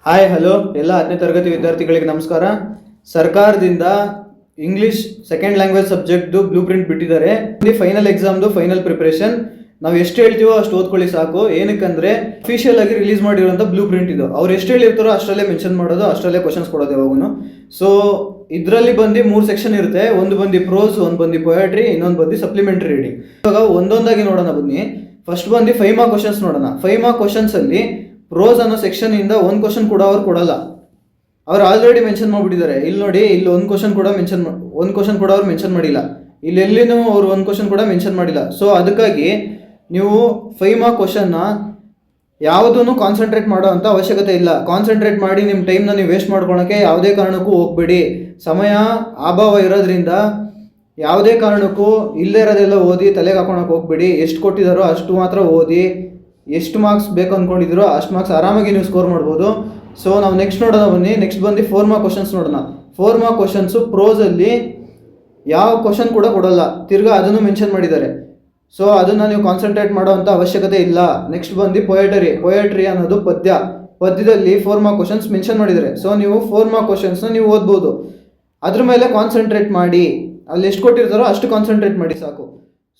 Hi hello ಎಲ್ಲ 10ನೇ ತರಗತಿ ವಿದ್ಯಾರ್ಥಿಗಳಿಗೆ ನಮಸ್ಕಾರ. ಸರ್ಕಾರದಿಂದ ಇಂಗ್ಲಿಷ್ ಸೆಕೆಂಡ್ ಲ್ಯಾಂಗ್ವೇಜ್ ಸಬ್ಜೆಕ್ಟ್ದು ಬ್ಲೂ ಪ್ರಿಂಟ್ ಬಿಟ್ಟಿದ್ದಾರೆ. ಫೈನಲ್ ಎಕ್ಸಾಮ್ದು ಫೈನಲ್ ಪ್ರಿಪ್ರೇಷನ್. ನಾವು ಎಷ್ಟು ಹೇಳ್ತೀವೋ ಅಷ್ಟು ಓದ್ಕೊಳ್ಳಿ ಸಾಕು. ಏನಕ್ಕಂದ್ರೆ ಅಫಿಷಿಯಲ್ ಆಗಿ ರಿಲೀಸ್ ಮಾಡಿರುವಂಥ ಬ್ಲೂ ಪ್ರಿಂಟ್ ಇದು. ಅವ್ರು ಎಷ್ಟು ಹೇಳಿರ್ತಾರೋ ಅಷ್ಟರಲ್ಲೇ ಮೆನ್ಷನ್ ಮಾಡೋದು, ಅಷ್ಟರಲ್ಲೇ ಕ್ವಶನ್ಸ್ ಕೊಡೋದು ಯಾವಾಗೂ. ಸೊ ಇದರಲ್ಲಿ ಬಂದು 3 ಸೆಕ್ಷನ್ ಇರುತ್ತೆ. ಒಂದು ಬಂದು ಪ್ರೋಸ್, ಒಂದು ಬಂದು ಪೊಯಟ್ರಿ, ಇನ್ನೊಂದು ಬಂದು ಸಪ್ಲಿಮೆಂಟರಿ ರೀಡಿಂಗ್. ಇವಾಗ ಒಂದೊಂದಾಗಿ ನೋಡೋಣ ಬನ್ನಿ. ಫಸ್ಟ್ ಬಂದು 5 ಮಾರ್ಕ್ ಕ್ವಶನ್ಸ್ ನೋಡೋಣ. 5 ಮಾರ್ಕ್ ಕ್ವಶನ್ಸ್ ಅಲ್ಲಿ ಪ್ರೋಸ್ ಅನ್ನೋ ಸೆಕ್ಷನ್ ಇಂದ ಒಂದು ಕ್ವಶನ್ ಕೂಡ ಅವ್ರು ಕೊಡಲ್ಲ. ಅವ್ರು ಆಲ್ರೆಡಿ ಮೆನ್ಷನ್ ಮಾಡಿಬಿಟ್ಟಿದ್ದಾರೆ. ಇಲ್ಲಿ ನೋಡಿ, ಇಲ್ಲಿ ಒಂದು ಕ್ವಶನ್ ಕೂಡ ಅವ್ರು ಮೆನ್ಷನ್ ಮಾಡಿಲ್ಲ. ಇಲ್ಲಿ ಎಲ್ಲಿನೂ ಅವ್ರು ಒಂದು ಕ್ವಶನ್ ಕೂಡ ಮೆನ್ಷನ್ ಮಾಡಿಲ್ಲ. ಸೊ ಅದಕ್ಕಾಗಿ ನೀವು 5 ಮಾರ್ಕ್ ಕ್ವಶನ್ನ ಯಾವುದೂ ಕಾನ್ಸಂಟ್ರೇಟ್ ಮಾಡೋ ಅಂಥ ಅವಶ್ಯಕತೆ ಇಲ್ಲ. ಕಾನ್ಸಂಟ್ರೇಟ್ ಮಾಡಿ ನಿಮ್ಮ ಟೈಮ್ನ ನೀವು ವೇಸ್ಟ್ ಮಾಡ್ಕೊಳಕ್ಕೆ ಯಾವುದೇ ಕಾರಣಕ್ಕೂ ಹೋಗ್ಬೇಡಿ. ಸಮಯ ಅಭಾವ ಇರೋದ್ರಿಂದ ಯಾವುದೇ ಕಾರಣಕ್ಕೂ ಇಲ್ಲದೇ ಇರೋದೆಲ್ಲ ಓದಿ ತಲೆಗೆ ಹಾಕೊಳಕ್ಕೆ ಹೋಗ್ಬೇಡಿ. ಎಷ್ಟು ಕೊಟ್ಟಿದ್ದಾರೋ ಅಷ್ಟು ಮಾತ್ರ ಓದಿ. ಎಷ್ಟು ಮಾರ್ಕ್ಸ್ ಬೇಕು ಅಂದ್ಕೊಂಡಿದ್ರು ಅಷ್ಟು ಮಾರ್ಕ್ಸ್ ಆರಾಮಾಗಿ ನೀವು ಸ್ಕೋರ್ ಮಾಡ್ಬೋದು. ಸೊ ನಾವು ನೆಕ್ಸ್ಟ್ ನೋಡೋಣ ಬನ್ನಿ. ನೆಕ್ಸ್ಟ್ ಬಂದು 4 ಮಾರ್ಕ್ ಕ್ವಶನ್ಸ್ ನೋಡೋಣ. 4 ಮಾರ್ಕ್ ಕ್ವಶನ್ಸು ಪ್ರೋಸಲ್ಲಿ ಯಾವ ಕ್ವಶನ್ ಕೂಡ ಕೊಡಲ್ಲ, ತಿರ್ಗಾ ಅದನ್ನು ಮೆನ್ಷನ್ ಮಾಡಿದ್ದಾರೆ. ಸೊ ಅದನ್ನು ನೀವು ಕಾನ್ಸಂಟ್ರೇಟ್ ಮಾಡೋವಂಥ ಅವಶ್ಯಕತೆ ಇಲ್ಲ. ನೆಕ್ಸ್ಟ್ ಬಂದು ಪೊಯಟ್ರಿ ಅನ್ನೋದು ಪದ್ಯದಲ್ಲಿ 4 ಮಾರ್ಕ್ ಕ್ವಶನ್ಸ್ ಮೆನ್ಷನ್ ಮಾಡಿದ್ದಾರೆ. ಸೊ ನೀವು 4 ಮಾರ್ಕ್ ಕ್ವಶನ್ಸ್ನ ನೀವು ಓದ್ಬೋದು. ಅದ್ರ ಮೇಲೆ ಕಾನ್ಸಂಟ್ರೇಟ್ ಮಾಡಿ. ಅಲ್ಲಿ ಎಷ್ಟು ಕೊಟ್ಟಿರ್ತಾರೋ ಅಷ್ಟು ಕಾನ್ಸಂಟ್ರೇಟ್ ಮಾಡಿ ಸಾಕು.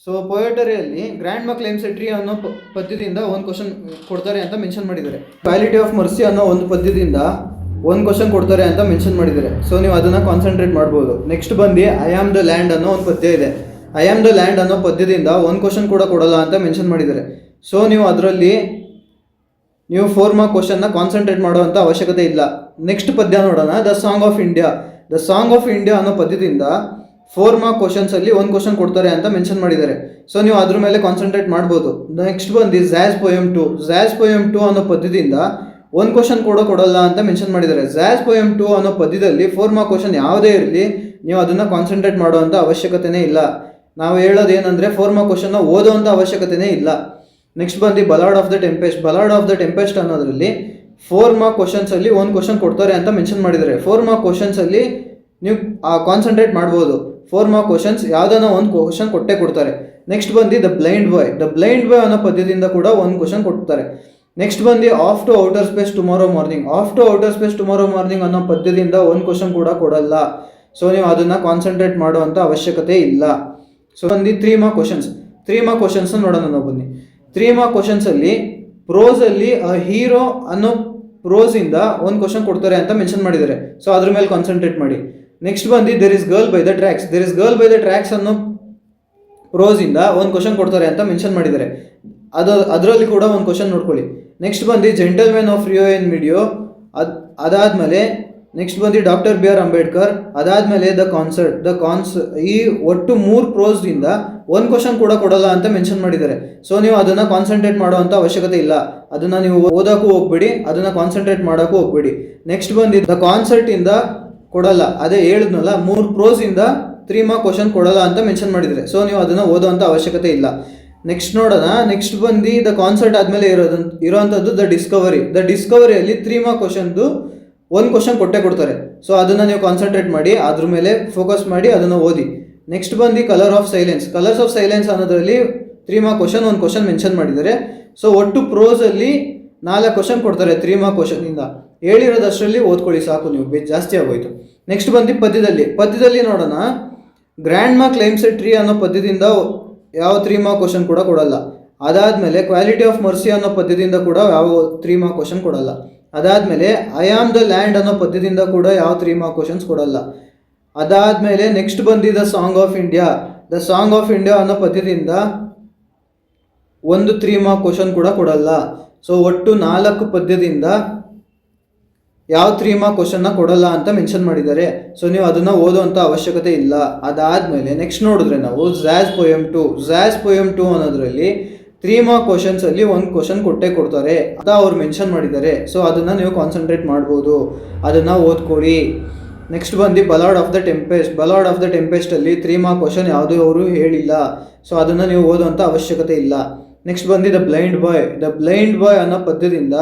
ಸೊ ಪೊಯಟರಿಯಲ್ಲಿ ಗ್ರ್ಯಾಂಡ್ ಮಾ ಕ್ಲೇಮ್ಸ್ ಎ ಟ್ರೀ ಅನ್ನೋ ಪದ್ಯದಿಂದ ಒಂದು ಕ್ವಶನ್ ಕೊಡ್ತಾರೆ ಅಂತ ಮೆನ್ಷನ್ ಮಾಡಿದ್ದಾರೆ. ಕ್ವಾಲಿಟಿ ಆಫ್ ಮರ್ಸಿ ಅನ್ನೋ ಒಂದು ಪದ್ಯದಿಂದ ಒಂದು ಕ್ವಶನ್ ಕೊಡ್ತಾರೆ ಅಂತ ಮೆನ್ಷನ್ ಮಾಡಿದ್ದಾರೆ. ಸೊ ನೀವು ಅದನ್ನು ಕಾನ್ಸಂಟ್ರೇಟ್ ಮಾಡ್ಬೋದು. ನೆಕ್ಸ್ಟ್ ಬಂದು ಐ ಆಮ್ ದ ಲ್ಯಾಂಡ್ ಅನ್ನೋ ಒಂದು ಪದ್ಯ ಇದೆ. ಐ ಆಮ್ ದ ಲ್ಯಾಂಡ್ ಅನ್ನೋ ಪದ್ಯದಿಂದ ಒಂದು ಕ್ವಶನ್ ಕೂಡ ಕೊಡಲ್ಲ ಅಂತ ಮೆನ್ಷನ್ ಮಾಡಿದ್ದಾರೆ. ಸೊ ನೀವು ಅದರಲ್ಲಿ 4 ಮಾರ್ಕ್ ಕ್ವಶನ್ನ ಕಾನ್ಸಂಟ್ರೇಟ್ ಮಾಡುವಂಥ ಅವಶ್ಯಕತೆ ಇಲ್ಲ. ನೆಕ್ಸ್ಟ್ ಪದ್ಯ ನೋಡೋಣ. ದ ಸಾಂಗ್ ಆಫ್ ಇಂಡಿಯಾ ಅನ್ನೋ ಪದ್ಯದಿಂದ 4 ಮಾರ್ಕ್ ಕ್ವಶನ್ಸಲ್ಲಿ ಒಂದು ಕ್ವಶನ್ ಕೊಡ್ತಾರೆ ಅಂತ ಮೆನ್ಷನ್ ಮಾಡಿದ್ದಾರೆ. ಸೊ ನೀವು ಅದ್ರ ಮೇಲೆ ಕಾನ್ಸಂಟ್ರೇಟ್ ಮಾಡ್ಬೋದು. ನೆಕ್ಸ್ಟ್ ಬಂದು ಝ್ಯಾಸ್ ಪೊಯಮ್ 2 ಅನ್ನೋ ಪದ್ಯದಿಂದ ಒಂದು ಕ್ವಶನ್ ಕೂಡ ಕೊಡಲ್ಲ ಅಂತ ಮೆನ್ಷನ್ ಮಾಡಿದ್ದಾರೆ. ಝ್ಯಾಸ್ ಪೊಯಮ್ 2 ಅನ್ನೋ ಪದ್ಯದಲ್ಲಿ 4 ಮಾರ್ಕ್ ಕ್ವಶನ್ ಯಾವುದೇ ಇರಲಿ, ನೀವು ಅದನ್ನು ಕಾನ್ಸಂಟ್ರೇಟ್ ಮಾಡುವಂಥ ಅವಶ್ಯಕತೆನೇ ಇಲ್ಲ. ನಾವು ಹೇಳೋದೇನೆಂದರೆ 4 ಮಾರ್ಕ್ ಕ್ವಶನ್ನ ಓದೋವಂಥ ಅವಶ್ಯಕತೆನೇ ಇಲ್ಲ. ನೆಕ್ಸ್ಟ್ ಬಂದು ಬಲಾರ್ಡ್ ಆಫ್ ದ ಟೆಂಪೆಸ್ಟ್ ಅನ್ನೋದ್ರಲ್ಲಿ 4 ಮಾರ್ಕ್ ಕ್ವಶನ್ಸಲ್ಲಿ ಒಂದು ಕ್ವಶನ್ ಕೊಡ್ತಾರೆ ಅಂತ ಮೆನ್ಷನ್ ಮಾಡಿದ್ದಾರೆ. 4 ಮಾರ್ಕ್ ಕ್ವಶನ್ಸಲ್ಲಿ ನೀವು ಕಾನ್ಸಂಟ್ರೇಟ್ ಮಾಡ್ಬೋದು. 4 ಮಾರ್ಕ್ ಕ್ವಶನ್ಸ್ ಯಾವುದನ್ನ ಒಂದು ಕ್ವಶನ್ ಕೊಡ್ತಾರೆ. ನೆಕ್ಸ್ಟ್ ಬಂದು ದ ಬ್ಲೈಂಡ್ ಬಾಯ್ ಅನ್ನೋ ಪದ್ಯದಿಂದ ಕೂಡ ಒಂದು ಕ್ವಶನ್ ಕೊಡ್ತಾರೆ. ನೆಕ್ಸ್ಟ್ ಬಂದು off to outer space tomorrow morning ಅನ್ನೋ ಪದ್ಯದಿಂದ ಒಂದು ಕ್ವಶನ್ ಕೂಡ ಕೊಡಲ್ಲ. ಸೊ ನೀವು ಅದನ್ನು ಕಾನ್ಸಂಟ್ರೇಟ್ ಮಾಡುವಂಥ ಅವಶ್ಯಕತೆ ಇಲ್ಲ. ಸೊ ಬಂದು 3 ಮಾರ್ಕ್ ಕ್ವಶನ್ಸ್ ನೋಡೋಣ ನಾವು ಬನ್ನಿ. 3 ಮಾರ್ಕ್ ಕ್ವಶನ್ಸಲ್ಲಿ ಪ್ರೋಸಲ್ಲಿ ಹೀರೋ ಅನ್ನೋ ಪ್ರೋಸಿಂದ ಒಂದು ಕ್ವಶನ್ ಕೊಡ್ತಾರೆ ಅಂತ ಮೆನ್ಷನ್ ಮಾಡಿದ್ದಾರೆ. ಸೊ ಅದ್ರ ಮೇಲೆ ಕಾನ್ಸಂಟ್ರೇಟ್ ಮಾಡಿ. ನೆಕ್ಸ್ಟ್ ಬಂದು there is girl by the tracks ಅನ್ನೋ ಪ್ರೋಸಿಂದ ಒಂದು ಕ್ವಶನ್ ಕೊಡ್ತಾರೆ ಅಂತ ಮೆನ್ಷನ್ ಮಾಡಿದ್ದಾರೆ. ಅದರಲ್ಲಿ ಕೂಡ ಒಂದು ಕ್ವಶನ್ ನೋಡ್ಕೊಳ್ಳಿ. ನೆಕ್ಸ್ಟ್ ಬಂದು ಜೆಂಟಲ್ಮೆನ್ ಆಫ್ ರಿಯೋ ಎನ್ ಮಿಡಿಯೋ, ಅದಾದಮೇಲೆ ನೆಕ್ಸ್ಟ್ ಬಂದು ಡಾಕ್ಟರ್ ಬಿ ಆರ್ ಅಂಬೇಡ್ಕರ್, ಅದಾದಮೇಲೆ ದ ಕಾನ್ಸರ್ಟ್ ಈ ಒಟ್ಟು 3 ಪ್ರೋಸ್ದಿಂದ ಒಂದು ಕ್ವಶನ್ ಕೂಡ ಕೊಡಲ್ಲ ಅಂತ ಮೆನ್ಷನ್ ಮಾಡಿದ್ದಾರೆ. ಸೊ ನೀವು ಅದನ್ನು ಕಾನ್ಸಂಟ್ರೇಟ್ ಮಾಡುವಂಥ ಅವಶ್ಯಕತೆ ಇಲ್ಲ. ಅದನ್ನು ನೀವು ಓದೋಕ್ಕೂ ಹೋಗ್ಬೇಡಿ, ಅದನ್ನು ಕಾನ್ಸಂಟ್ರೇಟ್ ಮಾಡೋಕ್ಕೂ ಹೋಗ್ಬೇಡಿ. ನೆಕ್ಸ್ಟ್ ಬಂದು ದ ಕಾನ್ಸರ್ಟಿಂದ ಕೊಡಲ್ಲ, ಅದೇ ಹೇಳಿದ್ನಲ್ಲ, 3 ಪ್ರೋಸಿಂದ 3 ಮಾರ್ಕ್ ಕ್ವಶನ್ ಕೊಡಲ್ಲ ಅಂತ ಮೆನ್ಷನ್ ಮಾಡಿದ್ದಾರೆ. ಸೊ ನೀವು ಅದನ್ನು ಓದೋವಂಥ ಅವಶ್ಯಕತೆ ಇಲ್ಲ. ನೆಕ್ಸ್ಟ್ ನೋಡೋಣ. ನೆಕ್ಸ್ಟ್ ಬಂದು ದ ಕಾನ್ಸರ್ಟ್ ಆದಮೇಲೆ ಇರೋವಂಥದ್ದು ದ ಡಿಸ್ಕವರಿಯಲ್ಲಿ 3 ಮಾರ್ಕ್ ಕ್ವಶನ್ದು ಒಂದು ಕ್ವಶನ್ ಕೊಡ್ತಾರೆ. ಸೊ ಅದನ್ನು ನೀವು ಕಾನ್ಸಂಟ್ರೇಟ್ ಮಾಡಿ, ಅದ್ರ ಮೇಲೆ ಫೋಕಸ್ ಮಾಡಿ ಅದನ್ನು ಓದಿ. ನೆಕ್ಸ್ಟ್ ಬಂದು ಕಲರ್ಸ್ ಆಫ್ ಸೈಲೆನ್ಸ್ ಅನ್ನೋದ್ರಲ್ಲಿ 3 ಮಾರ್ಕ್ ಕ್ವಶನ್ ಒಂದು ಕ್ವಶನ್ ಮೆನ್ಷನ್ ಮಾಡಿದ್ದಾರೆ. ಸೊ ಒಟ್ಟು ಪ್ರೋಸಲ್ಲಿ 4 ಕ್ವಶನ್ ಕೊಡ್ತಾರೆ 3 ಮಾರ್ಕ್ ಕ್ವಶನಿಂದ. ಹೇಳಿರೋದಷ್ಟರಲ್ಲಿ ಓದ್ಕೊಳ್ಳಿ ಸಾಕು, ನೀವು ಜಾಸ್ತಿ ಆಗೋಯ್ತು. ನೆಕ್ಸ್ಟ್ ಬಂದು ಪದ್ಯದಲ್ಲಿ ನೋಡೋಣ. ಗ್ರ್ಯಾಂಡ್ ಮಾ ಕ್ಲೇಮ್ಸ್ ಎ ಟ್ರೀ ಅನ್ನೋ ಪದ್ಯದಿಂದ ಯಾವ 3 ಮಾರ್ಕ್ ಕ್ವಶನ್ ಕೂಡ ಕೊಡಲ್ಲ. ಅದಾದಮೇಲೆ ಕ್ವಾಲಿಟಿ ಆಫ್ ಮರ್ಸಿ ಅನ್ನೋ ಪದ್ಯದಿಂದ ಕೂಡ ಯಾವ 3 ಮಾರ್ಕ್ ಕ್ವಶನ್ ಕೊಡಲ್ಲ. ಅದಾದಮೇಲೆ ಐ ಆಮ್ ದ ಲ್ಯಾಂಡ್ ಅನ್ನೋ ಪದ್ಯದಿಂದ ಕೂಡ ಯಾವ 3 ಮಾರ್ಕ್ ಕ್ವಶನ್ಸ್ ಕೊಡಲ್ಲ. ಅದಾದಮೇಲೆ ನೆಕ್ಸ್ಟ್ ಬಂದು ದ ಸಾಂಗ್ ಆಫ್ ಇಂಡಿಯಾ ಅನ್ನೋ ಪದ್ಯದಿಂದ ಒಂದು 3 ಮಾರ್ಕ್ ಕ್ವಶನ್ ಕೂಡ ಕೊಡಲ್ಲ. ಸೊ ಒಟ್ಟು 4 ಪದ್ಯದಿಂದ ಯಾವ 3 ಮಾರ್ಕ್ ಕ್ವಶನ್ನ ಕೊಡಲ್ಲ ಅಂತ ಮೆನ್ಷನ್ ಮಾಡಿದ್ದಾರೆ. ಸೊ ನೀವು ಅದನ್ನು ಓದುವಂಥ ಅವಶ್ಯಕತೆ ಇಲ್ಲ. ಅದಾದಮೇಲೆ ನೆಕ್ಸ್ಟ್ ನೋಡಿದ್ರೆ ನಾವು ಝ್ಯಾಸ್ ಪೊಯಮ್ 2 ಅನ್ನೋದ್ರಲ್ಲಿ 3 ಮಾರ್ಕ್ ಕ್ವಶನ್ಸಲ್ಲಿ ಒಂದು ಕ್ವಶನ್ ಕೊಡ್ತಾರೆ ಅಂತ ಅವ್ರು ಮೆನ್ಷನ್ ಮಾಡಿದ್ದಾರೆ. ಸೊ ಅದನ್ನು ನೀವು ಕಾನ್ಸಂಟ್ರೇಟ್ ಮಾಡ್ಬೋದು, ಅದನ್ನು ಓದ್ಕೊಳ್ಳಿ. ನೆಕ್ಸ್ಟ್ ಬಂದು ಬಲಾರ್ಡ್ ಆಫ್ ದ ಟೆಂಪೆಸ್ಟಲ್ಲಿ 3 ಮಾರ್ಕ್ ಕ್ವಶನ್ ಯಾವುದೂ ಅವರು ಹೇಳಿಲ್ಲ. ಸೊ ಅದನ್ನು ನೀವು ಓದುವಂಥ ಅವಶ್ಯಕತೆ ಇಲ್ಲ. ನೆಕ್ಸ್ಟ್ ಬಂದು ದ ಬ್ಲೈಂಡ್ ಬಾಯ್ ಅನ್ನೋ ಪದ್ಯದಿಂದ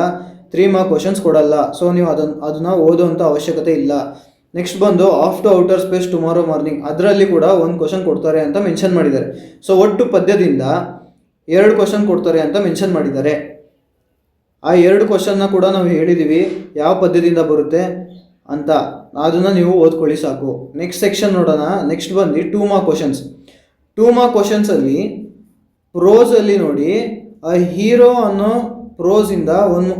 3 ಮಾರ್ಕ್ ಕ್ವಶನ್ಸ್ ಕೊಡಲ್ಲ. ಸೊ ನೀವು ಅದನ್ನು ಓದುವಂಥ ಅವಶ್ಯಕತೆ ಇಲ್ಲ. ನೆಕ್ಸ್ಟ್ ಬಂದು off to outer space tomorrow morning, ಅದರಲ್ಲಿ ಕೂಡ ಒಂದು ಕ್ವಶನ್ ಕೊಡ್ತಾರೆ ಅಂತ ಮೆನ್ಷನ್ ಮಾಡಿದ್ದಾರೆ. ಸೊ ಒಟ್ಟು ಪದ್ಯದಿಂದ 2 ಕ್ವಶನ್ ಕೊಡ್ತಾರೆ ಅಂತ ಮೆನ್ಷನ್ ಮಾಡಿದ್ದಾರೆ. ಆ 2 ಕ್ವಶನ್ನ ಕೂಡ ನಾವು ಹೇಳಿದ್ದೀವಿ ಯಾವ ಪದ್ಯದಿಂದ ಬರುತ್ತೆ ಅಂತ, ಅದನ್ನು ನೀವು ಓದ್ಕೊಳ್ಳಿ ಸಾಕು. ನೆಕ್ಸ್ಟ್ ಸೆಕ್ಷನ್ ನೋಡೋಣ. ನೆಕ್ಸ್ಟ್ ಬಂದು 2 ಮಾರ್ಕ್ ಕ್ವಶನ್ಸ್. 2 ಮಾರ್ಕ್ ಕ್ವಶನ್ಸಲ್ಲಿ ಪ್ರೋಸಲ್ಲಿ ನೋಡಿ, ಆ ಹೀರೋ ಅನ್ನೋ ಪ್ರೋಸಿಂದ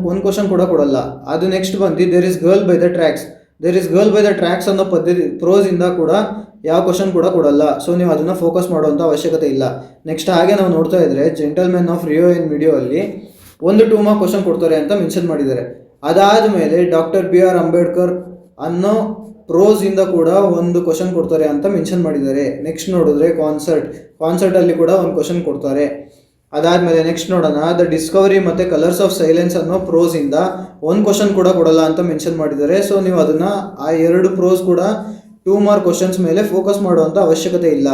ಒಂದು ಕ್ವಶನ್ ಕೂಡ ಕೊಡಲ್ಲ. ಅದು ನೆಕ್ಸ್ಟ್ ಬಂದು there is girl by the tracks. There is girl by the tracks ಅನ್ನೋ ಪದ್ಧತಿ ಪ್ರೋಸಿಂದ ಕೂಡ ಯಾವ ಕ್ವಶನ್ ಕೂಡ ಕೊಡಲ್ಲ. ಸೊ ನೀವು ಅದನ್ನು ಫೋಕಸ್ ಮಾಡುವಂಥ ಅವಶ್ಯಕತೆ ಇಲ್ಲ. ನೆಕ್ಸ್ಟ್ ಹಾಗೆ ನಾವು ನೋಡ್ತಾ ಇದ್ದರೆ gentlemen of Rio in video ಅಲ್ಲಿ 2 ಮಾರ್ಕ್ ಕ್ವಶನ್ ಕೊಡ್ತಾರೆ ಅಂತ ಮೆನ್ಷನ್ ಮಾಡಿದ್ದಾರೆ. ಅದಾದ ಮೇಲೆ ಡಾಕ್ಟರ್ B.R. ಅಂಬೇಡ್ಕರ್ ಅನ್ನೋ ಪ್ರೋಸಿಂದ ಕೂಡ 1 ಕ್ವಶನ್ ಕೊಡ್ತಾರೆ ಅಂತ ಮೆನ್ಷನ್ ಮಾಡಿದ್ದಾರೆ. ನೆಕ್ಸ್ಟ್ ನೋಡಿದ್ರೆ ಕಾನ್ಸರ್ಟಲ್ಲಿ ಕೂಡ 1 ಕ್ವಶನ್ ಕೊಡ್ತಾರೆ. ಅದಾದಮೇಲೆ ನೆಕ್ಸ್ಟ್ ನೋಡೋಣ, ದ ಡಿಸ್ಕವರಿ ಮತ್ತು ಕಲರ್ಸ್ ಆಫ್ ಸೈಲೆನ್ಸ್ ಅನ್ನೋ ಪ್ರೋಸಿಂದ 1 ಕ್ವಶನ್ ಕೂಡ ಕೊಡಲ್ಲ ಅಂತ ಮೆನ್ಷನ್ ಮಾಡಿದ್ದಾರೆ. ಸೊ ನೀವು ಅದನ್ನು ಆ 2 ಪ್ರೋಸ್ ಕೂಡ 2 ಮಾರ್ಕ್ ಕ್ವಶನ್ಸ್ ಮೇಲೆ ಫೋಕಸ್ ಮಾಡುವಂಥ ಅವಶ್ಯಕತೆ ಇಲ್ಲ.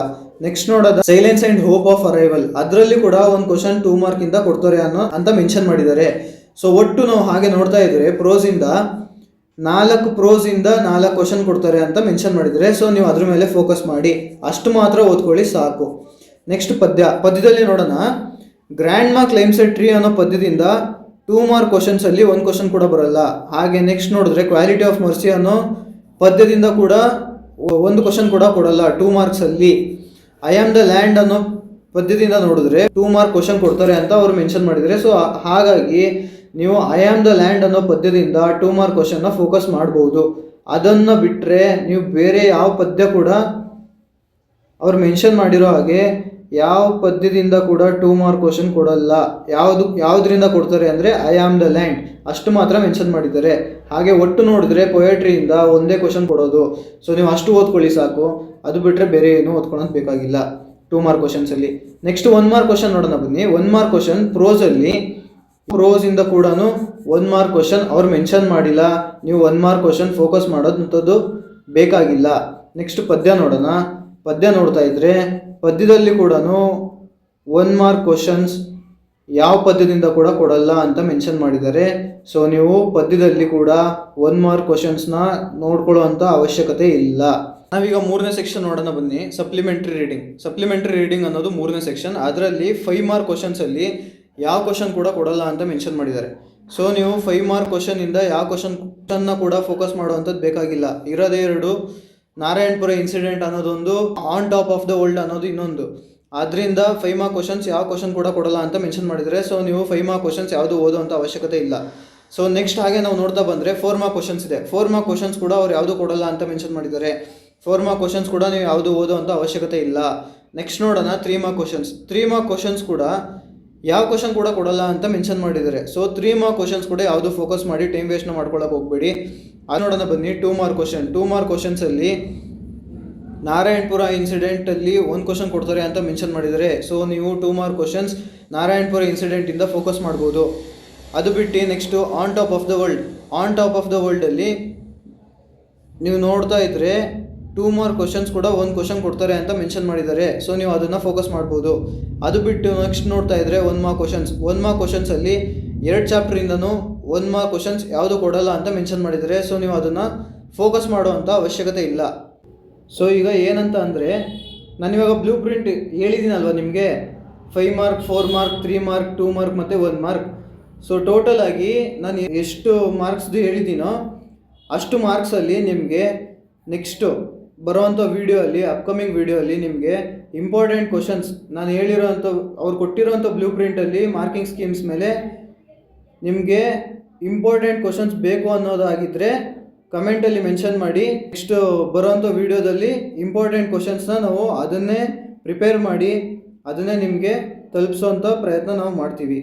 ನೆಕ್ಸ್ಟ್ ನೋಡೋದು silence and hope of arrival, ಅದರಲ್ಲಿ ಕೂಡ 1 ಕ್ವಶನ್ 2 ಮಾರ್ಕಿಂದ ಕೊಡ್ತಾರೆ ಅಂತ ಮೆನ್ಷನ್ ಮಾಡಿದ್ದಾರೆ. ಸೊ ಒಟ್ಟು ನಾವು ಹಾಗೆ ನೋಡ್ತಾ ಇದ್ರೆ ಪ್ರೋಸಿಂದ 4 ಕ್ವಶನ್ ಕೊಡ್ತಾರೆ ಅಂತ ಮೆನ್ಷನ್ ಮಾಡಿದ್ದಾರೆ. ಸೊ ನೀವು ಅದ್ರ ಮೇಲೆ ಫೋಕಸ್ ಮಾಡಿ, ಅಷ್ಟು ಮಾತ್ರ ಓದ್ಕೊಳ್ಳಿ ಸಾಕು. ನೆಕ್ಸ್ಟ್ ಪದ್ಯದಲ್ಲಿ ನೋಡೋಣ. ಗ್ರ್ಯಾಂಡ್ ಮಾ ಕ್ಲೈಮ್ಸ್ ಎ ಟ್ರೀ ಅನ್ನೋ ಪದ್ಯದಿಂದ 2 ಮಾರ್ಕ್ ಕ್ವಶನ್ಸಲ್ಲಿ 1 ಕ್ವಶನ್ ಕೂಡ ಬರಲ್ಲ. ಹಾಗೆ ನೆಕ್ಸ್ಟ್ ನೋಡಿದ್ರೆ ಕ್ವಾಲಿಟಿ ಆಫ್ ಮರ್ಸಿ ಅನ್ನೋ ಪದ್ಯದಿಂದ ಕೂಡ 1 ಕ್ವಶನ್ ಕೂಡ ಕೊಡಲ್ಲ 2 ಮಾರ್ಕ್ಸಲ್ಲಿ. ಐ ಆಮ್ ದ ಲ್ಯಾಂಡ್ ಅನ್ನೋ ಪದ್ಯದಿಂದ ನೋಡಿದ್ರೆ 2 ಮಾರ್ಕ್ ಕ್ವಶನ್ ಕೊಡ್ತಾರೆ ಅಂತ ಅವರು ಮೆನ್ಷನ್ ಮಾಡಿದ್ದಾರೆ. ಸೊ ಹಾಗಾಗಿ ನೀವು ಐ ಆಮ್ ದ ಲ್ಯಾಂಡ್ ಅನ್ನೋ ಪದ್ಯದಿಂದ 2 ಮಾರ್ಕ್ ಕ್ವಶನ್ನ ಫೋಕಸ್ ಮಾಡ್ಬೋದು. ಅದನ್ನು ಬಿಟ್ಟರೆ ನೀವು ಬೇರೆ ಯಾವ ಪದ್ಯ ಕೂಡ ಅವ್ರು ಮೆನ್ಷನ್ ಮಾಡಿರೋ ಹಾಗೆ ಯಾವ ಪದ್ಯದಿಂದ ಕೂಡ 2 ಮಾರ್ಕ್ ಕ್ವಶನ್ ಕೊಡಲ್ಲ. ಯಾವುದರಿಂದ ಕೊಡ್ತಾರೆ ಅಂದರೆ ಐ ಆಮ್ ದ ಲ್ಯಾಂಡ್ ಅಷ್ಟು ಮಾತ್ರ ಮೆನ್ಷನ್ ಮಾಡಿದ್ದಾರೆ. ಹಾಗೆ ಒಟ್ಟು ನೋಡಿದ್ರೆ ಪೊಯೆಟ್ರಿಯಿಂದ 1 ಕ್ವಶನ್ ಕೊಡೋದು. ಸೊ ನೀವು ಅಷ್ಟು ಓದ್ಕೊಳ್ಳಿ ಸಾಕು, ಅದು ಬಿಟ್ಟರೆ ಬೇರೆ ಏನು ಓದ್ಕೊಳ್ಳೋದು ಬೇಕಾಗಿಲ್ಲ 2 ಮಾರ್ಕ್ ಕ್ವಶನ್ಸಲ್ಲಿ. ನೆಕ್ಸ್ಟ್ 1 ಮಾರ್ಕ್ ಕ್ವಶನ್ ನೋಡೋಣ ಬನ್ನಿ. 1 ಮಾರ್ಕ್ ಕ್ವಶನ್ ಪ್ರೋಸಿಂದ ಕೂಡ 1 ಮಾರ್ಕ್ ಕ್ವಶನ್ ಅವ್ರು ಮೆನ್ಷನ್ ಮಾಡಿಲ್ಲ. ನೀವು 1 ಮಾರ್ಕ್ ಕ್ವಶನ್ ಫೋಕಸ್ ಮಾಡೋದಂಥದ್ದು ಬೇಕಾಗಿಲ್ಲ. ನೆಕ್ಸ್ಟ್ ಪದ್ಯ ನೋಡೋಣ. ಪದ್ಯ ನೋಡ್ತಾ ಇದ್ರೆ ಪದ್ಯದಲ್ಲಿ ಕೂಡ 1 ಮಾರ್ಕ್ ಕ್ವಶನ್ಸ್ ಯಾವ ಪದ್ಯದಿಂದ ಕೂಡ ಕೊಡಲ್ಲ ಅಂತ ಮೆನ್ಷನ್ ಮಾಡಿದ್ದಾರೆ. ಸೊ ನೀವು ಪದ್ಯದಲ್ಲಿ ಕೂಡ 1 ಮಾರ್ಕ್ ಕ್ವಶನ್ಸ್ನ ನೋಡ್ಕೊಳ್ಳುವಂಥ ಅವಶ್ಯಕತೆ ಇಲ್ಲ. ನಾವೀಗ 3ನೇ ಸೆಕ್ಷನ್ ನೋಡೋಣ ಬನ್ನಿ. ಸಪ್ಲಿಮೆಂಟ್ರಿ ರೀಡಿಂಗ್ ಅನ್ನೋದು 3ನೇ ಸೆಕ್ಷನ್. ಅದರಲ್ಲಿ 5 ಮಾರ್ಕ್ ಕ್ವಶನ್ಸಲ್ಲಿ ಯಾವ ಕ್ವಶನ್ ಕೂಡ ಕೊಡಲ್ಲ ಅಂತ ಮೆನ್ಷನ್ ಮಾಡಿದ್ದಾರೆ. ಸೊ ನೀವು 5 ಮಾರ್ಕ್ ಕ್ವಶನಿಂದ ಯಾವ ಕ್ವಶನ್ನ ಕೂಡ ಫೋಕಸ್ ಮಾಡುವಂಥದ್ದು ಬೇಕಾಗಿಲ್ಲ. ಇರೋದೇ 2, ನಾರಾಯಣಪುರ ಇನ್ಸಿಡೆಂಟ್ ಅನ್ನೋದೊಂದು, on top of the world ಅನ್ನೋದು ಇನ್ನೊಂದು. ಆದ್ದರಿಂದ 5 ಮಾರ್ಕ್ ಕ್ವಶನ್ಸ್ ಯಾವ ಕ್ವಶನ್ ಕೂಡ ಕೊಡಲ್ಲ ಅಂತ ಮೆನ್ಷನ್ ಮಾಡಿದರೆ. ಸೊ ನೀವು 5 ಮಾರ್ಕ್ ಕ್ವಶನ್ಸ್ ಯಾವುದು ಓದುವಂಥ ಅವಶ್ಯಕತೆ ಇಲ್ಲ. ಸೊ ನೆಕ್ಸ್ಟ್ ಹಾಗೆ ನಾವು ನೋಡ್ತಾ ಬಂದರೆ 4 ಮಾರ್ಕ್ ಕ್ವಶನ್ಸ್ ಇದೆ. 4 ಮಾರ್ಕ್ ಕ್ವಶನ್ಸ್ ಕೂಡ ಅವ್ರು ಯಾವುದು ಕೊಡಲ್ಲ ಅಂತ ಮೆನ್ಷನ್ ಮಾಡಿದ್ದಾರೆ. 4 ಮಾರ್ಕ್ ಕ್ವಶನ್ಸ್ ಕೂಡ ನೀವು ಯಾವುದು ಓದುವಂಥ ಅವಶ್ಯಕತೆ ಇಲ್ಲ. ನೆಕ್ಸ್ಟ್ ನೋಡೋಣ 3 ಮಾರ್ಕ್ ಕ್ವಶನ್ಸ್. 3 ಮಾರ್ಕ್ ಕ್ವಶನ್ಸ್ ಕೂಡ ಯಾವ ಕ್ವಶನ್ ಕೂಡ ಕೊಡಲ್ಲ ಅಂತ ಮೆನ್ಷನ್ ಮಾಡಿದ್ದಾರೆ. ಸೊ 3 ಮಾರ್ಕ್ ಕ್ವಶನ್ಸ್ ಕೂಡ ಯಾವುದು ಫೋಕಸ್ ಮಾಡಿ ಟೈಮ್ ವೇಸ್ಟ್ನ ಮಾಡ್ಕೊಳ್ಳೋಕೆ ಹೋಗಬೇಡಿ. ಅದು ನೋಡೋಣ ಬನ್ನಿ. 2 ಮಾರ್ಕ್ ಕ್ವಶನ್ಸಲ್ಲಿ ನಾರಾಯಣಪುರ ಇನ್ಸಿಡೆಂಟಲ್ಲಿ 1 ಕ್ವಶನ್ ಕೊಡ್ತಾರೆ ಅಂತ ಮೆನ್ಷನ್ ಮಾಡಿದ್ದಾರೆ. ಸೊ ನೀವು 2 ಮಾರ್ಕ್ ಕ್ವಶನ್ಸ್ ನಾರಾಯಣಪುರ ಇನ್ಸಿಡೆಂಟಿಂದ ಫೋಕಸ್ ಮಾಡ್ಬೋದು. ಅದು ಬಿಟ್ಟು next on top of the ವರ್ಲ್ಡಲ್ಲಿ ನೀವು ನೋಡ್ತಾ ಇದ್ದರೆ 2 ಮಾರ್ಕ್ ಕ್ವಶನ್ಸ್ ಕೂಡ 1 ಕ್ವಶನ್ ಕೊಡ್ತಾರೆ ಅಂತ ಮೆನ್ಷನ್ ಮಾಡಿದ್ದಾರೆ. ಸೊ ನೀವು ಅದನ್ನು ಫೋಕಸ್ ಮಾಡ್ಬೋದು. ಅದು ಬಿಟ್ಟು ನೆಕ್ಸ್ಟ್ ನೋಡ್ತಾ ಇದ್ದರೆ 1 ಮಾರ್ಕ್ ಕ್ವಶನ್ಸಲ್ಲಿ 2 ಚಾಪ್ಟ್ರಿಂದನೂ 1 ಮಾರ್ಕ್ ಕ್ವಶನ್ಸ್ ಯಾವುದು ಕೊಡಲ್ಲ ಅಂತ ಮೆನ್ಷನ್ ಮಾಡಿದ್ದಾರೆ. ಸೊ ನೀವು ಅದನ್ನು ಫೋಕಸ್ ಮಾಡುವಂಥ ಅವಶ್ಯಕತೆ ಇಲ್ಲ. ಸೊ ಈಗ ಏನಂತ ಅಂದರೆ, ನಾನಿವಾಗ ಬ್ಲೂ ಪ್ರಿಂಟ್ ಹೇಳಿದ್ದೀನಲ್ವ ನಿಮಗೆ, 5 ಮಾರ್ಕ್, 4 ಮಾರ್ಕ್, 3 ಮಾರ್ಕ್, 2 ಮಾರ್ಕ್ ಮತ್ತು 1 ಮಾರ್ಕ್. ಸೊ ಟೋಟಲ್ ಆಗಿ ನಾನು ಎಷ್ಟು ಮಾರ್ಕ್ಸ್ದು ಹೇಳಿದ್ದೀನೋ ಅಷ್ಟು ಮಾರ್ಕ್ಸಲ್ಲಿ ನಿಮಗೆ ನೆಕ್ಸ್ಟು ಬರೋವಂಥ ಅಪ್ಕಮಿಂಗ್ ವಿಡಿಯೋಲ್ಲಿ ನಿಮಗೆ ಇಂಪಾರ್ಟೆಂಟ್ ಕ್ವಶನ್ಸ್ ನಾನು ಹೇಳಿರೋವಂಥ ಅವ್ರು ಕೊಟ್ಟಿರೋವಂಥ ಬ್ಲೂ ಪ್ರಿಂಟಲ್ಲಿ ಮಾರ್ಕಿಂಗ್ ಸ್ಕೀಮ್ಸ್ ಮೇಲೆ ನಿಮಗೆ ಇಂಪಾರ್ಟೆಂಟ್ ಕ್ವಶನ್ಸ್ ಬೇಕು ಅನ್ನೋದಾಗಿದ್ದರೆ ಕಮೆಂಟಲ್ಲಿ ಮೆನ್ಷನ್ ಮಾಡಿ. ನೆಕ್ಸ್ಟ್ ಬರೋವಂಥ ವೀಡಿಯೋದಲ್ಲಿ ಇಂಪಾರ್ಟೆಂಟ್ ಕ್ವಶನ್ಸ್ನ ನಾವು ಅದನ್ನೇ ಪ್ರಿಪೇರ್ ಮಾಡಿ ಅದನ್ನೇ ನಿಮಗೆ ತಲುಪಿಸೋವಂಥ ಪ್ರಯತ್ನ ನಾವು ಮಾಡ್ತೀವಿ.